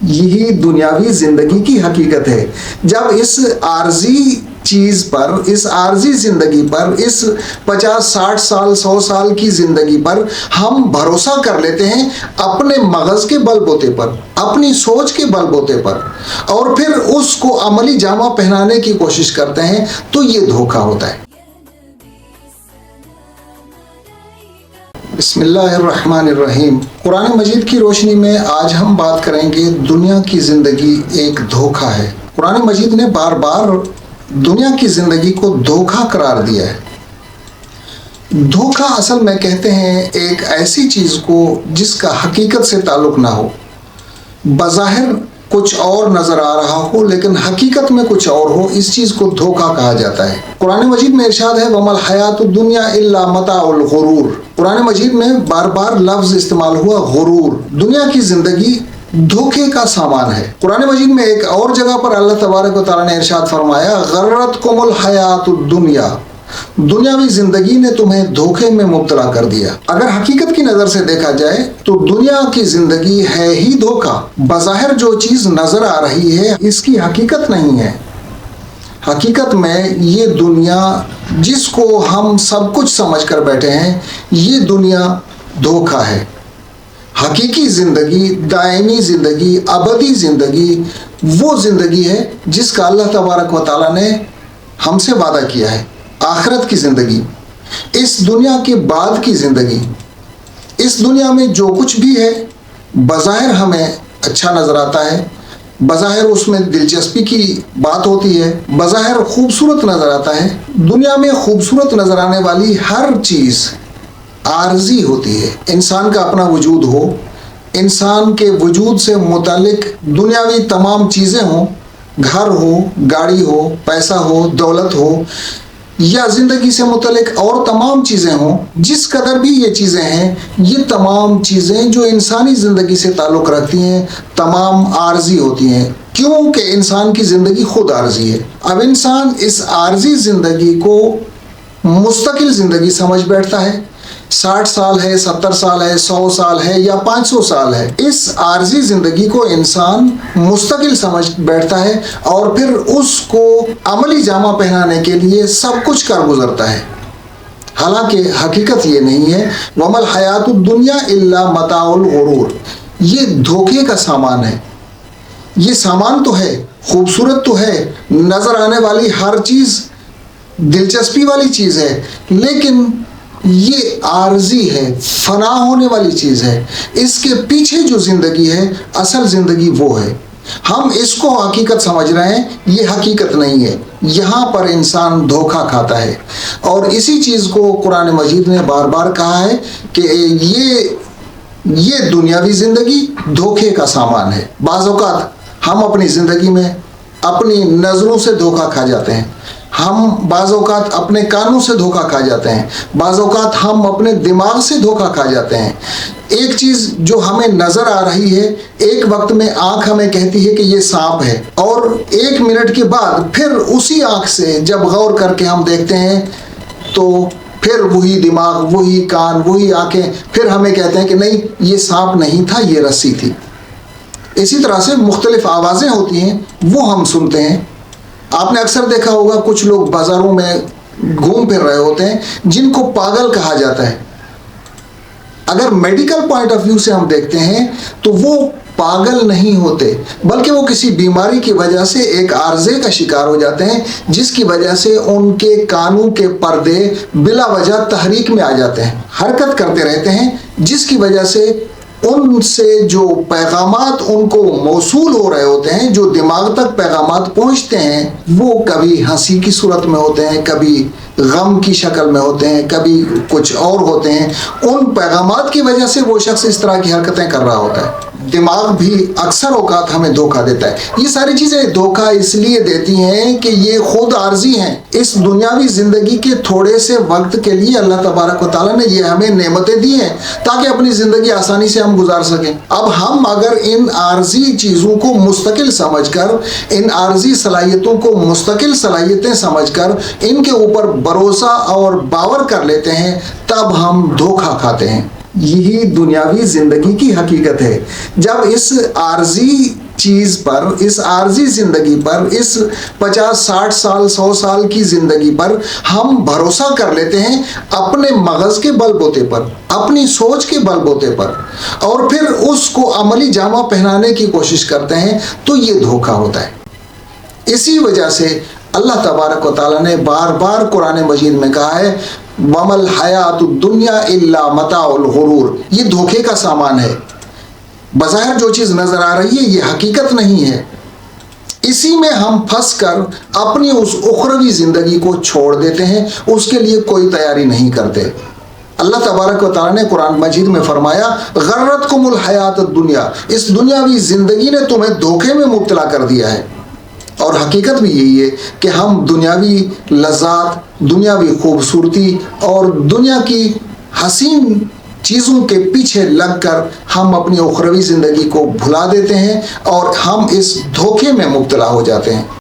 यही दुनियावी जिंदगी की हकीकत है। जब इस आर्जी चीज पर, इस आर्जी जिंदगी पर, इस 50-60 साल 100 साल की जिंदगी पर हम भरोसा कर लेते हैं अपने मगज के बलबूते पर, अपनी सोच के बलबूते पर, और फिर उसको अमली जामा पहनाने की कोशिश करते हैं, तो ये धोखा होता है। बिस्मिल्लाहिर्रहमानिर्रहीम। कुरान मजीद की रोशनी में आज हम बात करेंगे दुनिया की ज़िंदगी एक धोखा है। कुरान मजीद ने बार बार दुनिया की ज़िंदगी को धोखा करार दिया है। धोखा असल में कहते हैं एक ऐसी चीज़ को जिसका हकीकत से ताल्लुक़ ना हो, बज़ाहिर कुछ और नज़र आ रहा हो लेकिन हकीकत में कुछ और हो, इस चीज़ को धोखा कहा जाता है। कुरान मजीद में इरशाद है वमल हयातुद दुनिया इल्ला मताउल गुरूर। कुरान मजीद में बार बार लफ्ज़ इस्तेमाल हुआ गुरूर। दुनिया की ज़िंदगी धोखे का सामान है। कुरान मजीद में एक और जगह पर अल्लाह तबारक व तआला ने इरशाद फरमाया गर्रतकुमुल हयातुद दुनिया, दुनियावी जिंदगी ने तुम्हें धोखे में मुब्तला कर दिया। अगर हकीकत की नजर से देखा जाए तो दुनिया की जिंदगी है ही धोखा। बज़ाहिर जो चीज नजर आ रही है इसकी हकीकत नहीं है। हकीकत में ये दुनिया जिसको हम सब कुछ समझ कर बैठे हैं, ये दुनिया धोखा है। हकीकी जिंदगी, दायमी जिंदगी, अबदी जिंदगी वो जिंदगी है जिसका अल्लाह तबारक व तआला ने हमसे वादा किया है। आखिरत की ज़िंदगी, इस दुनिया के बाद की ज़िंदगी, इस दुनिया में जो कुछ भी है बज़ाहिर हमें अच्छा नज़र आता है, बज़ाहिर उसमें दिलचस्पी की बात होती है, बज़ाहिर खूबसूरत नज़र आता है। दुनिया में खूबसूरत नज़र आने वाली हर चीज़ आर्जी होती है। इंसान का अपना वजूद हो, इंसान के वजूद से मुतालिक दुनियावी तमाम चीज़ें हों, घर हो, गाड़ी हो, पैसा हो, दौलत हो, या ज़िंदगी से मुतलिक और तमाम चीज़ें हों, जिस कदर भी ये चीज़ें हैं, ये तमाम चीज़ें जो इंसानी ज़िंदगी से ताल्लुक़ रखती हैं तमाम आर्जी होती हैं, क्योंकि इंसान की ज़िंदगी खुद आर्जी है। अब इंसान इस आर्जी ज़िंदगी को मुस्तकिल ज़िंदगी समझ बैठता है। 60 साल है, 70 साल है, 100 साल है या 500 साल है, इस आर्जी ज़िंदगी को इंसान मुस्तकिल समझ बैठता है और फिर उसको अमली जामा पहनाने के लिए सब कुछ कर गुजरता है। हालांकि हकीकत ये नहीं है। वमल हयातुद दुनिया इल्ला मताउल गुरूर, ये धोखे का सामान है। ये सामान तो है, खूबसूरत तो है, नज़र आने वाली हर चीज़ दिलचस्पी वाली चीज़ है, लेकिन ये आर्जी है, फना होने वाली चीज़ है। इसके पीछे जो ज़िंदगी है, असल ज़िंदगी वो है। हम इसको हकीकत समझ रहे हैं, ये हकीकत नहीं है। यहाँ पर इंसान धोखा खाता है और इसी चीज़ को कुरान मजीद ने बार बार कहा है कि ये दुनियावी ज़िंदगी धोखे का सामान है। बाज़ औक़ात हम अपनी ज़िंदगी में अपनी नज़रों से धोखा खा जाते हैं, हम बाज़ औक़ात अपने कानों से धोखा खा जाते हैं, बाज़ औक़ात हम अपने दिमाग से धोखा खा जाते हैं। एक चीज़ जो हमें नज़र आ रही है, एक वक्त में आँख हमें कहती है कि ये सांप है, और 1 मिनट के बाद फिर उसी आँख से जब गौर करके हम देखते हैं तो फिर वही दिमाग, वही कान, वही आँखें फिर हमें कहते हैं कि नहीं, ये सांप नहीं था, ये रस्सी थी। इसी तरह से मुख्तलिफ आवाज़ें होती हैं, वो हम सुनते हैं। आपने अक्सर देखा होगा कुछ लोग बाज़ारों में घूम फिर रहे होते हैं जिनको पागल कहा जाता है। अगर मेडिकल पॉइंट ऑफ व्यू से हम देखते हैं तो वो पागल नहीं होते, बल्कि वो किसी बीमारी की वजह से एक आर्जे का शिकार हो जाते हैं, जिसकी वजह से उनके कानों के पर्दे बिला वजह तहरीक में आ जाते हैं, हरकत करते रहते हैं, जिसकी वजह से उनसे जो पैगामात उनको मौसूल हो रहे होते हैं, जो दिमाग तक पैगामात पहुंचते हैं, वो कभी हंसी की सूरत में होते हैं, कभी गम की शक्ल में होते हैं, कभी कुछ और होते हैं। उन पैगामात की वजह से वो शख्स इस तरह की हरकतें कर रहा होता है। दिमाग भी अक्सर औकात हमें धोखा देता है। ये सारी चीज़ें धोखा इसलिए देती हैं कि ये खुद आर्जी हैं। इस दुनियावी ज़िंदगी के थोड़े से वक्त के लिए अल्लाह तबारक व तआला ने ये हमें नेमतें दी हैं ताकि अपनी ज़िंदगी आसानी से हम गुजार सकें। अब हम अगर इन आर्जी चीज़ों को मुस्तकिल समझकर, इन आर्जी सलाहियतों को मुस्तकिल सलाहियतें समझकर इनके ऊपर भरोसा और बावर कर लेते हैं, तब हम धोखा खाते हैं। यही दुनियावी ज़िंदगी की हकीकत है। जब इस आर्जी चीज़ पर, इस आर्जी ज़िंदगी पर, इस 50-60 साल 100 साल की ज़िंदगी पर हम भरोसा कर लेते हैं अपने मगज़ के बलबूते पर, अपनी सोच के बलबूते पर, और फिर उसको अमली जामा पहनाने की कोशिश करते हैं, तो ये धोखा होता है। इसी वजह से अल्लाह तबारक व तआला ने बार बार कुरान मजीद में कहा है, वमल हयातुद दुनिया इल्ला मताउल गुरूर, ये धोखे का सामान है। बज़ाहिर जो चीज़ नज़र आ रही है ये हकीकत नहीं है। इसी में हम फंस कर अपनी उस उखरवी ज़िंदगी को छोड़ देते हैं, उसके लिए कोई तैयारी नहीं करते। अल्लाह तबारक व तआला ने कुरान मजीद में फरमाया, गर्रतकुमुल हयातुद दुनिया, इस दुनियावी ज़िंदगी ने तुम्हें धोखे में मुब्तला कर दिया है। और हकीकत भी यही है कि हम दुनियावी लज़्ज़ात, दुनियावी खूबसूरती और दुनिया की हसीन चीज़ों के पीछे लगकर हम अपनी उखरवी ज़िंदगी को भुला देते हैं और हम इस धोखे में मुब्तला हो जाते हैं।